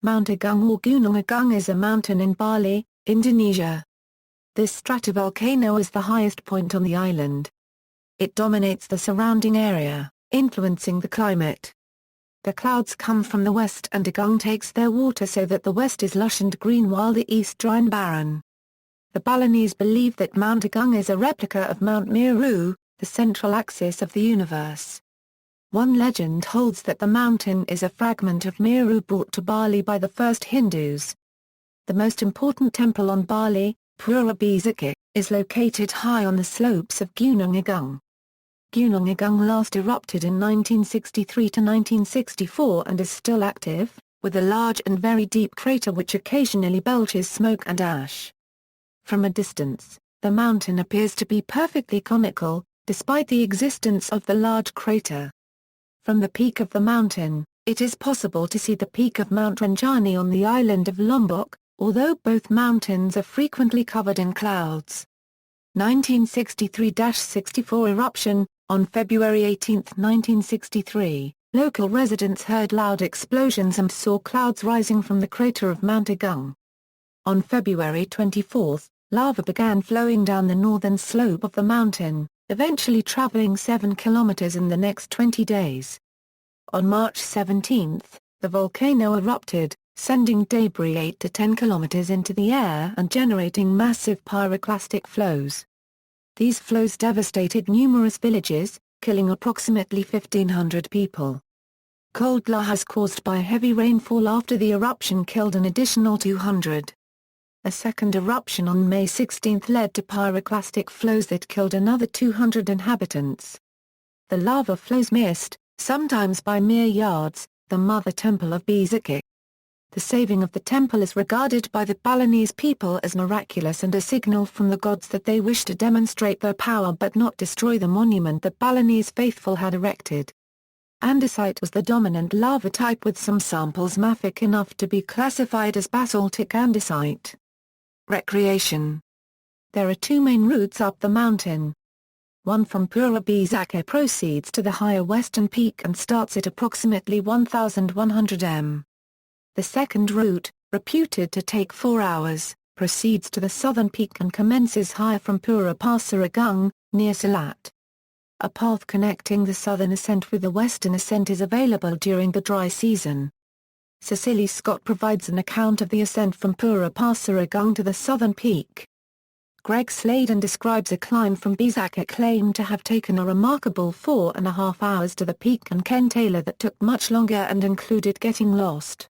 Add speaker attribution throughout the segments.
Speaker 1: Mount Agung or Gunung Agung is a mountain in Bali, Indonesia. This stratovolcano is the highest point on the island. It dominates the surrounding area, influencing the climate. The clouds come from the west and Agung takes their water so that the west is lush and green while the east dry and barren. The Balinese believe that Mount Agung is a replica of Mount Meru, the central axis of the universe. One legend holds that the mountain is a fragment of Meru brought to Bali by the first Hindus. The most important temple on Bali, Pura Besakih, is located high on the slopes of Gunung Agung. Gunung Agung last erupted in 1963 to 1964 and is still active, with a large and very deep crater which occasionally belches smoke and ash. From a distance, the mountain appears to be perfectly conical, despite the existence of the large crater. From the peak of the mountain, it is possible to see the peak of Mount Rinjani on the island of Lombok, although both mountains are frequently covered in clouds. 1963-64 eruption. On February 18, 1963, local residents heard loud explosions and saw clouds rising from the crater of Mount Agung. On February 24, lava began flowing down the northern slope of the mountain, eventually traveling 7 kilometers in the next 20 days. On March 17, the volcano erupted, sending debris 8 to 10 kilometers into the air and generating massive pyroclastic flows. These flows devastated numerous villages, killing approximately 1,500 people. Cold lahars caused by heavy rainfall after the eruption killed an additional 200. A second eruption on May 16 led to pyroclastic flows that killed another 200 inhabitants. The lava flows missed, sometimes by mere yards, the mother temple of Besakih. The saving of the temple is regarded by the Balinese people as miraculous and a signal from the gods that they wish to demonstrate their power but not destroy the monument the Balinese faithful had erected. Andesite was the dominant lava type with some samples mafic enough to be classified as basaltic andesite. Recreation. There are two main routes up the mountain. One from Pura Besakih proceeds to the higher western peak and starts at approximately 1,100 m. The second route, reputed to take 4 hours, proceeds to the southern peak and commences higher from Pura Besakih, near Salat. A path connecting the southern ascent with the western ascent is available during the dry season. Cecily Scott provides an account of the ascent from Pura Besakih to the southern peak. Greg Sladen describes a climb from Besakih claimed to have taken a remarkable 4.5 hours to the peak, and Ken Taylor that took much longer and included getting lost.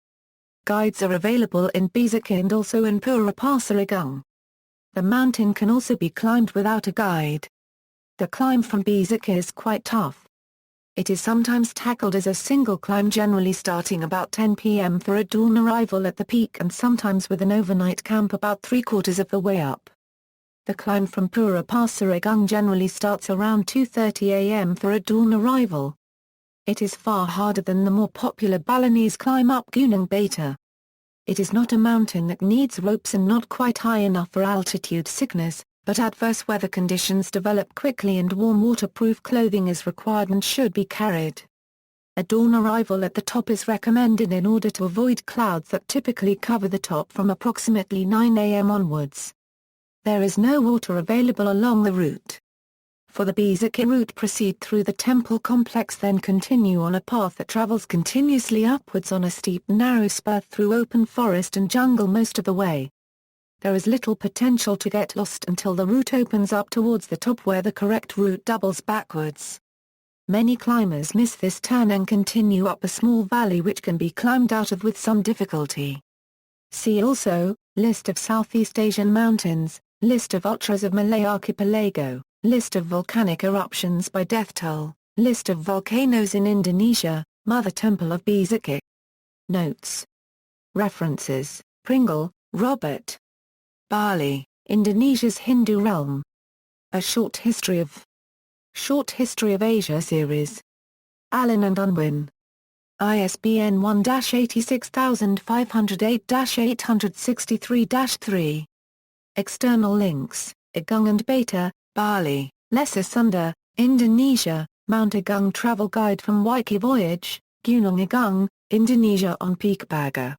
Speaker 1: Guides are available in Besakih and also in Pura Besakih. The mountain can also be climbed without a guide. The climb from Besakih is quite tough. It is sometimes tackled as a single climb, generally starting about 10 p.m. for a dawn arrival at the peak and sometimes with an overnight camp about 3/4 of the way up. The climb from Pura Besakih generally starts around 2:30 a.m. for a dawn arrival. It is far harder than the more popular Balinese climb up Gunung Batu. It is not a mountain that needs ropes and not quite high enough for altitude sickness, but adverse weather conditions develop quickly and warm waterproof clothing is required and should be carried. A dawn arrival at the top is recommended in order to avoid clouds that typically cover the top from approximately 9 a.m. onwards. There is no water available along the route. For the Besakih route, proceed through the temple complex, then continue on a path that travels continuously upwards on a steep narrow spur through open forest and jungle most of the way. There is little potential to get lost until the route opens up towards the top where the correct route doubles backwards. Many climbers miss this turn and continue up a small valley which can be climbed out of with some difficulty. See also, List of Southeast Asian mountains, List of ultras of Malay Archipelago, List of volcanic eruptions by death toll, List of volcanoes in Indonesia, Mother Temple of Besakih. Notes. References: Pringle, Robert. Bali, Indonesia's Hindu Realm. A Short History of Asia series. Allen and Unwin. ISBN 1-86508-863-3. External links: Agung and Beta, Bali, Lesser Sunda, Indonesia, Mount Agung Travel Guide from Wiki Voyage, Gunung Agung, Indonesia on Peak Baga.